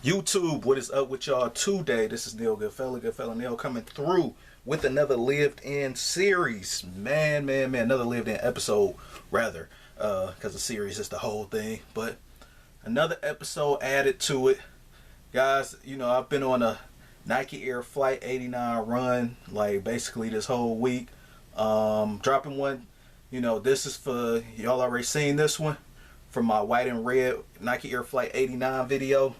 YouTube, what is up with y'all today? This is Neil Goodfella Neil coming through with another lived in series. Man, another lived in episode rather, because the series is the whole thing, but another episode added to it. Guys, you know, I've been on a Nike Air Flight 89 run, like basically this whole week. Dropping one, you know, this is for, y'all already seen this one from my white and red Nike Air Flight 89 video.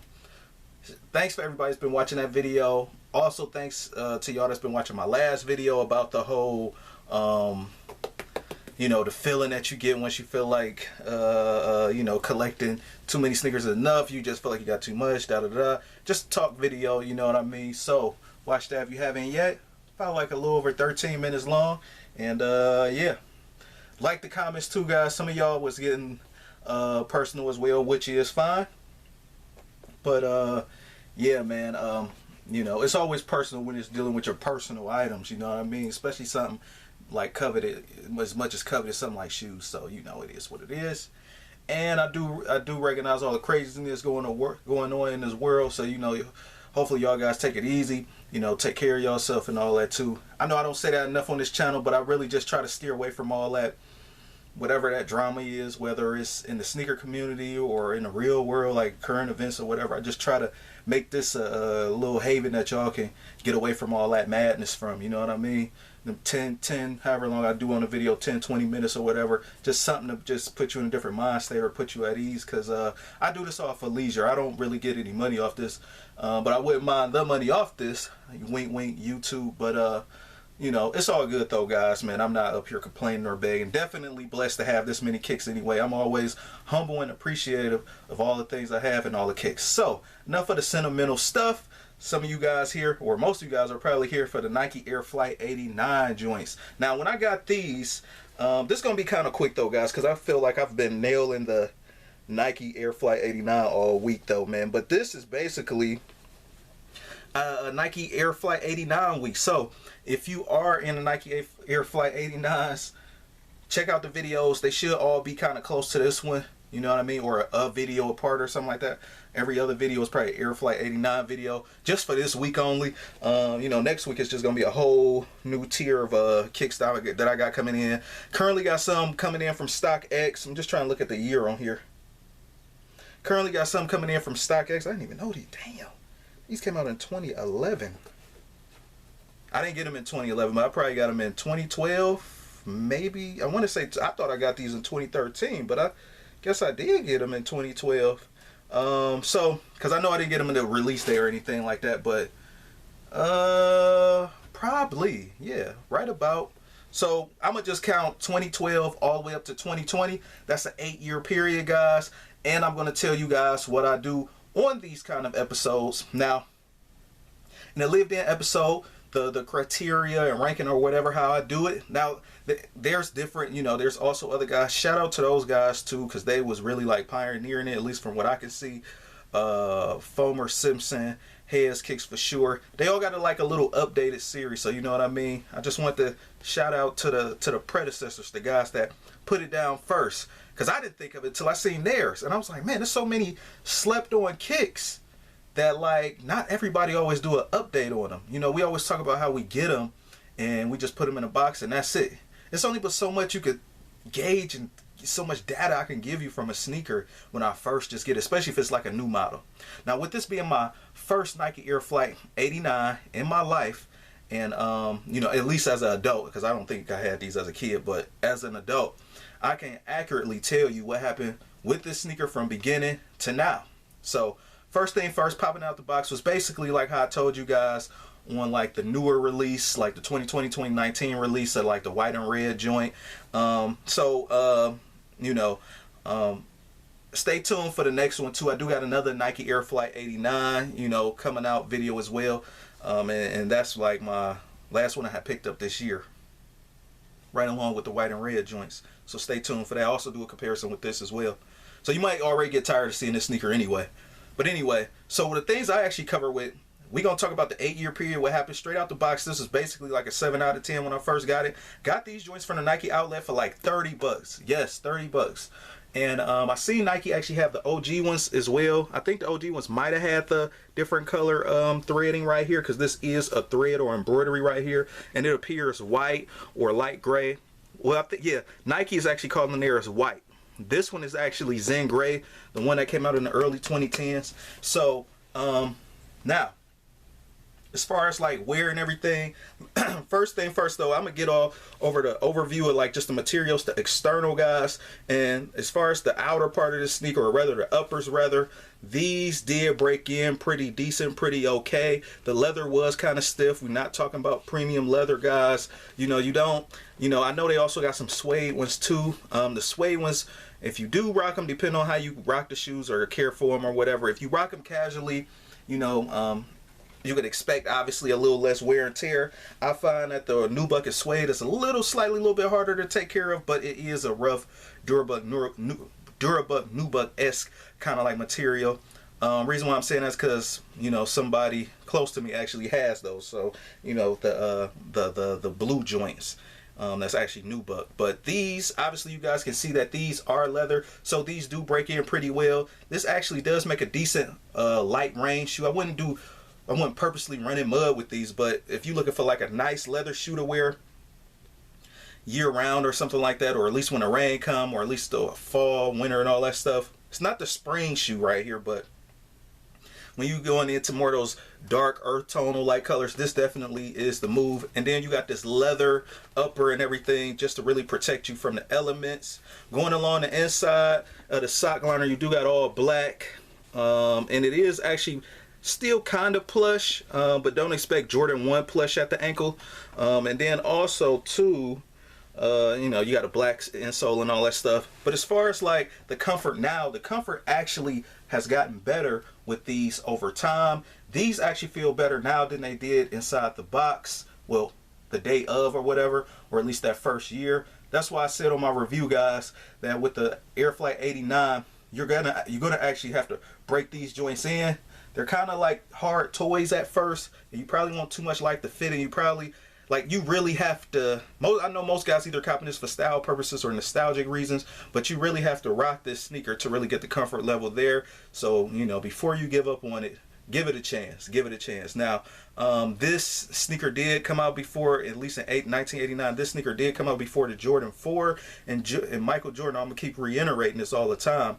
Thanks for everybody that's been watching that video. Also thanks to y'all that's been watching my last video about the whole you know, the feeling that you get once you feel like you know, collecting too many sneakers is enough, you just feel like you got too much, just a talk video, you know what I mean? So watch that if you haven't yet. About like a little over 13 minutes long. And yeah, like the comments too, guys. Some of y'all was getting personal as well, which is fine. But yeah, man, you know, it's always personal when it's dealing with your personal items, you know what I mean? Especially something like coveted, as much as coveted, something like shoes. So you know, it is what it is. And I do recognize all the craziness going on in this world. So you know, hopefully y'all guys take it easy, you know, take care of yourself and all that too. I know I don't say that enough on this channel, but I really just try to steer away from all that, whatever that drama is, whether it's in the sneaker community or in the real world, like current events or whatever. I just try to make this a little haven that y'all can get away from all that madness from, you know what I mean? The 10, however long I do on a video, 10, 20 minutes or whatever, just something to just put you in a different mind state or put you at ease, because I do this all for leisure. I don't really get any money off this, but I wouldn't mind the money off this, wink wink YouTube, but you know, it's all good though, guys, man. I'm not up here complaining or begging. Definitely blessed to have this many kicks anyway. I'm always humble and appreciative of all the things I have and all the kicks. So, enough of the sentimental stuff. Some of you guys here, or most of you guys, are probably here for the Nike Air Flight 89 joints. Now, when I got these, this is going to be kind of quick though, guys, because I feel like I've been nailing the Nike Air Flight 89 all week though, man. But this is basically a Nike Air Flight 89 week. So if you are in the Nike Air Flight 89s, check out the videos. They should all be kind of close to this one, you know what I mean, or a video apart or something like that. Every other video is probably Air Flight 89 video just for this week only. You know, next week is just gonna be a whole new tier of kicks that I got coming in. Currently got some coming in from StockX. I'm just trying to look at the year on here. Currently got some coming in from StockX. I didn't even know these. Damn. These came out in 2011. I didn't get them in 2011, but I probably got them in 2012, maybe. I want to say, I thought I got these in 2013, but I guess I did get them in 2012. So, because I know I didn't get them in the release day or anything like that, but probably, yeah, right about. So, I'm going to just count 2012 all the way up to 2020. That's an 8-year period, guys. And I'm going to tell you guys what I do on these kind of episodes. Now, in the lived in episode, the criteria and ranking or whatever, how I do it. Now, there's different, you know, there's also other guys. Shout out to those guys too, because they was really like pioneering it, at least from what I can see. Foamer, Simpson, Heads Kicks for sure. They all got like a little updated series, so you know what I mean. I just want to shout out to the predecessors, the guys that put it down first, because I didn't think of it till I seen theirs, and I was like, man, there's so many slept on kicks that like not everybody always do an update on them. You know, we always talk about how we get them and we just put them in a box and that's it. It's only but so much you could gauge and so much data I can give you from a sneaker when I first just get it, especially if it's like a new model. Now, with this being my first Nike Air Flight 89 in my life, and you know, at least as an adult, because I don't think I had these as a kid, but as an adult, I can accurately tell you what happened with this sneaker from beginning to now. So first thing first, popping out the box was basically like how I told you guys on like the newer release, like the 2020-2019 release of like the white and red joint. You know, stay tuned for the next one too. I do got another Nike Air Flight 89, you know, coming out video as well. And that's like my last one I had picked up this year, right along with the white and red joints. So stay tuned for that. I also do a comparison with this as well. So you might already get tired of seeing this sneaker anyway. But anyway, so the things I actually cover with, we're going to talk about the 8-year period, what happened straight out the box. This is basically like a 7 out of 10 when I first got it. Got these joints from the Nike outlet for like 30 bucks. Yes, 30 bucks. And I see Nike actually have the OG ones as well. I think the OG ones might have had the different color threading right here, because this is a thread or embroidery right here, and it appears white or light gray. Well, I think, yeah, Nike is actually calling theirs white. This one is actually Zen Gray, the one that came out in the early 2010s. So now, as far as like wear and everything, first thing first though, I'm gonna get all over the overview of like just the materials, the external guys. And as far as the outer part of the sneaker, or rather the uppers rather, these did break in pretty decent, pretty okay. The leather was kind of stiff. We're not talking about premium leather, guys. You know, I know they also got some suede ones too. The suede ones, if you do rock them, depending on how you rock the shoes or care for them or whatever, if you rock them casually, you know, you could expect obviously a little less wear and tear. I find that the nubuck suede is a little bit harder to take care of, but it is a rough Durabuck nubuck-esque kind of like material. Reason why I'm saying that's because, you know, somebody close to me actually has those. So, you know, the blue joints. That's actually nubuck. But these, obviously you guys can see that these are leather, so these do break in pretty well. This actually does make a decent light rain shoe. I wouldn't purposely run in mud with these, but if you're looking for like a nice leather shoe to wear year round or something like that, or at least when the rain come, or at least the fall, winter and all that stuff, it's not the spring shoe right here, but when you going into more of those dark earth tonal like colors, this definitely is the move. And then you got this leather upper and everything just to really protect you from the elements. Going along the inside of the sock liner, you do got all black, and it is actually still kind of plush, but don't expect Jordan 1 plush at the ankle. And then also too, you know, you got a black insole and all that stuff. But as far as like the comfort now, the comfort actually has gotten better with these over time. These actually feel better now than they did inside the box, well, the day of or whatever, or at least that first year. That's why I said on my review, guys, that with the Air Flight 89, you're gonna actually have to break these joints in. They're kind of like hard toys at first, and you probably want too much like the fit, and you probably like, you really have to, I know most guys either copying this for style purposes or nostalgic reasons, but you really have to rock this sneaker to really get the comfort level there. So, you know, before you give up on it, give it a chance. Give it a chance. Now, this sneaker did come out before, at least in 1989, this sneaker did come out before the Jordan 4, and Michael Jordan, I'm going to keep reiterating this all the time,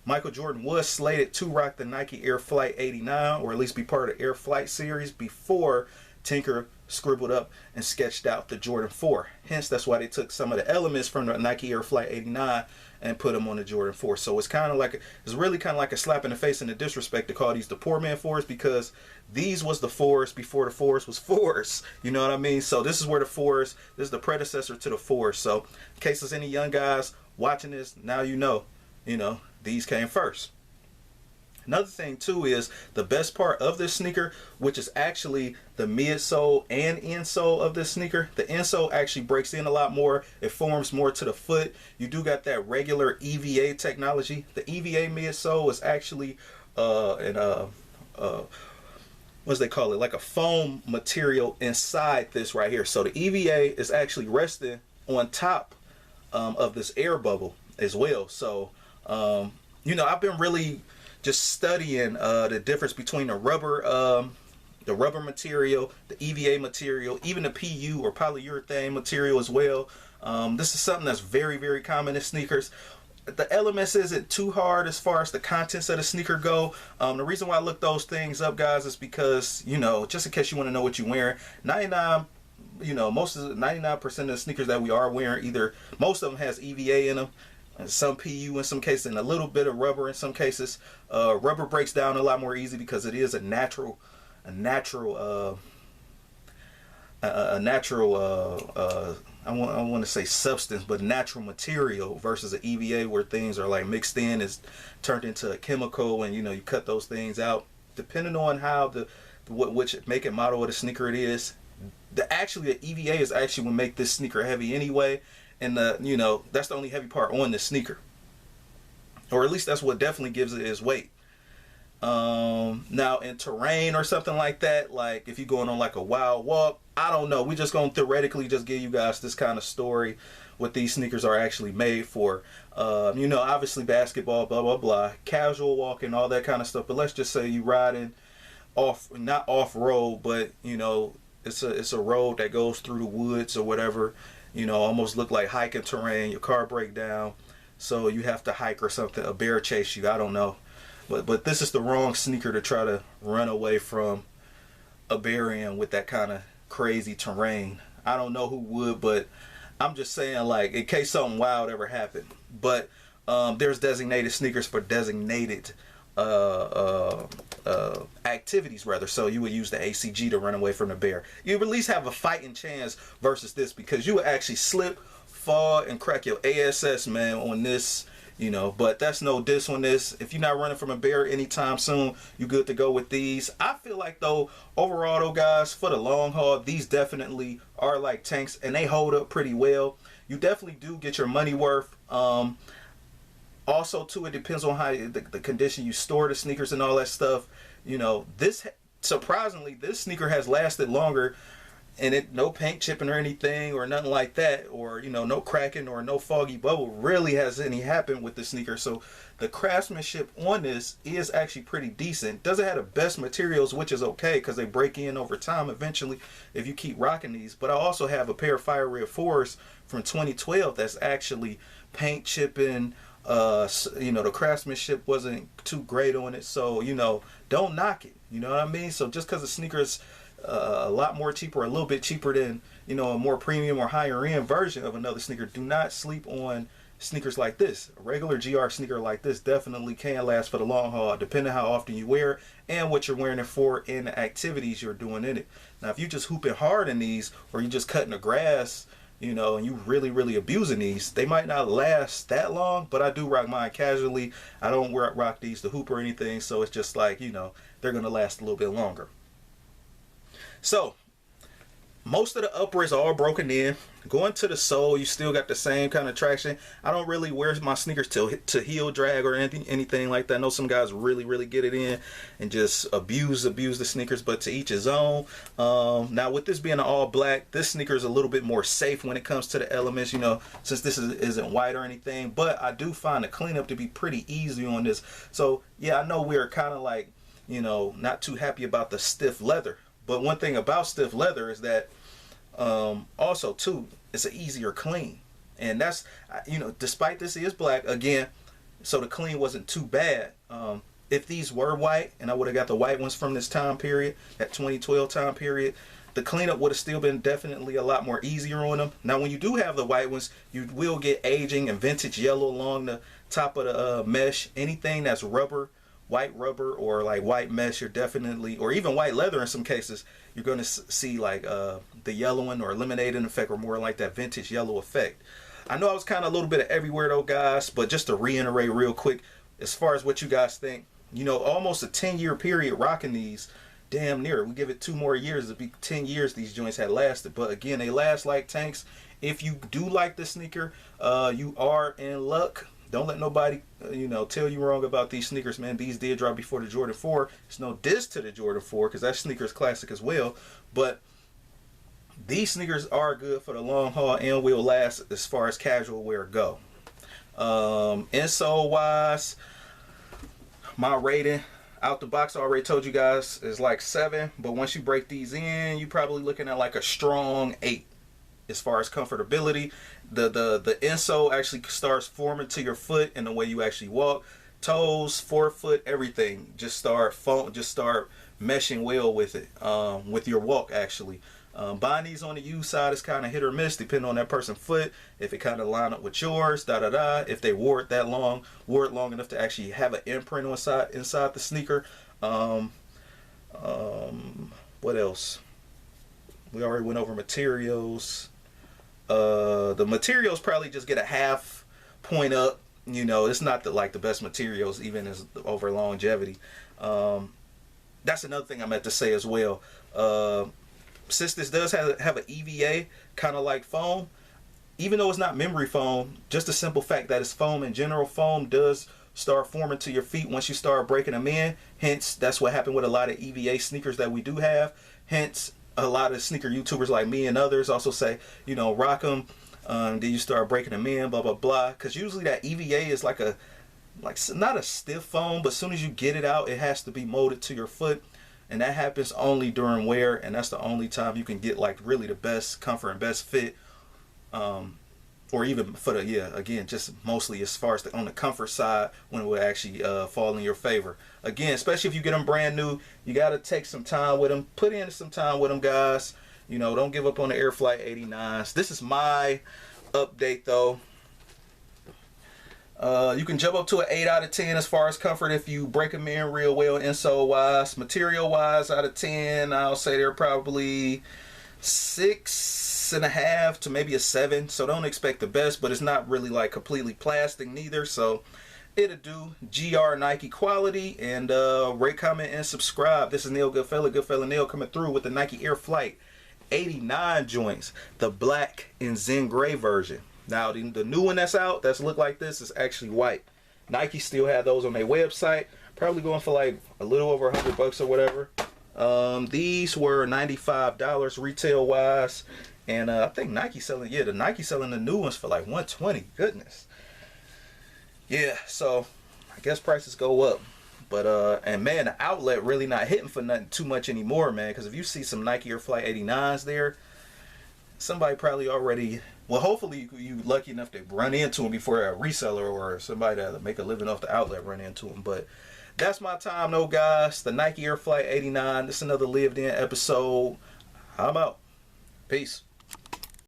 Michael Jordan was slated to rock the Nike Air Flight 89, or at least be part of the Air Flight series, before Tinker scribbled up and sketched out the Jordan 4. Hence, that's why they took some of the elements from the Nike Air Flight 89 and put them on the Jordan 4. So it's kind of like, it's really kind of like a slap in the face and a disrespect to call these the poor man 4s, because these was the 4s before the 4s was 4s. You know what I mean? So this is where the 4s, this is the predecessor to the 4s. So in case there's any young guys watching this, now you know, these came first. Another thing too is the best part of this sneaker, which is actually the midsole and insole of this sneaker. The insole actually breaks in a lot more. It forms more to the foot. You do got that regular EVA technology. The EVA midsole is actually what do they call it? Like a foam material inside this right here. So the EVA is actually resting on top of this air bubble as well. So I've been really just studying the difference between the rubber material, the EVA material, even the PU or polyurethane material as well. This is something that's very, very common in sneakers. The elements isn't too hard as far as the contents of the sneaker go. The reason why I look those things up, guys, is because, just in case you want to know what you're wearing, 99% of the sneakers that we are wearing, either most of them has EVA in them, and some PU in some cases, and a little bit of rubber in some cases. Rubber breaks down a lot more easy because it is a natural I want to say substance, but natural material, versus an EVA where things are like mixed in, is turned into a chemical, and you cut those things out. Depending on how which make and model of the sneaker it is, the EVA is actually what make this sneaker heavy anyway. And that's the only heavy part on the sneaker, or at least that's what definitely gives it its weight. Now in terrain or something like that, like if you're going on like a wild walk, I don't know. We just gonna theoretically just give you guys this kind of story, what these sneakers are actually made for. You know, obviously basketball, blah blah blah, casual walking, all that kind of stuff. But let's just say you riding off, not off road, but you know, it's a road that goes through the woods or whatever. You know, almost look like hiking terrain. Your car break down, so you have to hike or something. A bear chase you. I don't know. But this is the wrong sneaker to try to run away from a bear in with that kind of crazy terrain. I don't know who would, but I'm just saying, like, in case something wild ever happened. But there's designated sneakers for designated activities, rather. So you would use the ACG to run away from the bear. You at least have a fighting chance versus this, because you would actually slip, fall, and crack your ASS, man, on this. You know, but that's no diss on this. If you're not running from a bear anytime soon, you good to go with these. I feel like, though, overall, though, guys, for the long haul, these definitely are like tanks, and they hold up pretty well. You definitely do get your money worth. Also, too, it depends on how the condition you store the sneakers and all that stuff. You know, this, surprisingly, this sneaker has lasted longer, and it no paint chipping or anything or nothing like that, or you know, no cracking or no foggy bubble really has any happened with the sneaker. So the craftsmanship on this is actually pretty decent. Doesn't have the best materials, which is okay because they break in over time eventually if you keep rocking these. But I also have a pair of Fire Red 4s from 2012 that's actually paint chipping. You know, the craftsmanship wasn't too great on it, so you know, don't knock it. You know what I mean? So just because the sneakers a lot more cheaper, a little bit cheaper than, you know, a more premium or higher end version of another sneaker, do not sleep on sneakers like this. A regular GR sneaker like this definitely can last for the long haul, depending how often you wear it and what you're wearing it for and the activities you're doing in it. Now, if you just hooping hard in these, or you just cutting the grass, you know, and you really abusing these, they might not last that long. But I do rock mine casually. I don't rock these to hoop or anything, so it's just like, you know, they're gonna last a little bit longer. So, most of the uppers are all broken in. Going to the sole, you still got the same kind of traction. I don't really wear my sneakers to heel drag or anything like that. I know some guys really get it in and just abuse the sneakers, but to each his own. Now, with this being an all black, this sneaker is a little bit more safe when it comes to the elements, you know, since this isn't white or anything. But I do find the cleanup to be pretty easy on this. So, yeah, I know we're kind of like, you know, not too happy about the stiff leather. But one thing about stiff leather is that also too, it's an easier clean. And that's, you know, despite this is black, again, so the clean wasn't too bad. If these were white, and I would have got the white ones from this time period, that 2012 time period, the cleanup would have still been definitely a lot more easier on them. Now, when you do have the white ones, you will get aging and vintage yellow along the top of the mesh. Anything that's rubber, white rubber or like white mesh, you're definitely, or even white leather in some cases, you're going to see like the yellowing or eliminating effect, or more like that vintage yellow effect. I know I was kind of a little bit of everywhere though, guys, but just to reiterate real quick, as far as what you guys think, you know, almost a 10-year period rocking these, damn near. We give it 2 more years, it'd be 10 years these joints had lasted. But again, they last like tanks. If you do like the sneaker, you are in luck. Don't let nobody, you know, tell you wrong about these sneakers, man. These did drop before the Jordan 4. It's no diss to the Jordan 4 because that sneaker is classic as well. But these sneakers are good for the long haul and will last as far as casual wear go. Insole wise, my rating out the box, I already told you guys, is like 7. But once you break these in, you're probably looking at like a strong 8. As far as comfortability, the insole actually starts forming to your foot and the way you actually walk. Toes, forefoot, everything just start meshing well with it, with your walk actually. Buying these on the used side is kind of hit or miss depending on that person's foot. If it kind of line up with yours, if they wore it long enough to actually have an imprint inside the sneaker. What else? We already went over materials. The materials probably just get a half point up. You know, it's not the best materials, even as over longevity. That's another thing I meant to say as well. Since this does have an EVA, kind of like foam, even though it's not memory foam, just the simple fact that it's foam in general, foam does start forming to your feet once you start breaking them in. Hence, that's what happened with a lot of EVA sneakers that we do have. Hence, a lot of sneaker YouTubers like me and others also say, you know, rock them. Then you start breaking them in, blah, blah, blah. Because usually that EVA is like not a stiff foam, but as soon as you get it out, it has to be molded to your foot. And that happens only during wear, and that's the only time you can get like really the best comfort and best fit. Or even for the, yeah, again, just mostly as far as on the comfort side, when it will actually fall in your favor. Again, especially if you get them brand new, you got to take some time with them. Put in some time with them, guys. You know, don't give up on the Air Flight 89s. This is my update, though. You can jump up to an 8 out of 10 as far as comfort if you break them in real well insole wise. Material wise, out of 10, I'll say they're probably 6.5 to maybe a 7. So don't expect the best, but it's not really like completely plastic neither. So it'll do. GR Nike quality. And rate, comment, and subscribe. This is Neil Goodfella Neil, coming through with the Nike Air Flight 89 joints, the black and Zen gray version. Now the new one that's out, that's look like this, is actually white. Nike still had those on their website, probably going for like a little over $100 or whatever. These were $95 retail wise, and I think Nike selling, yeah, the Nike selling the new ones for like $120. Goodness. Yeah, so I guess prices go up. But and man, the outlet really not hitting for nothing too much anymore, man. Because if you see some Nike Air Flight 89s there, somebody probably already, well, hopefully you lucky enough to run into them before a reseller or somebody that make a living off the outlet run into them. But that's my time, though, guys. The Nike Air Flight 89. This is another lived in episode. How about? Peace.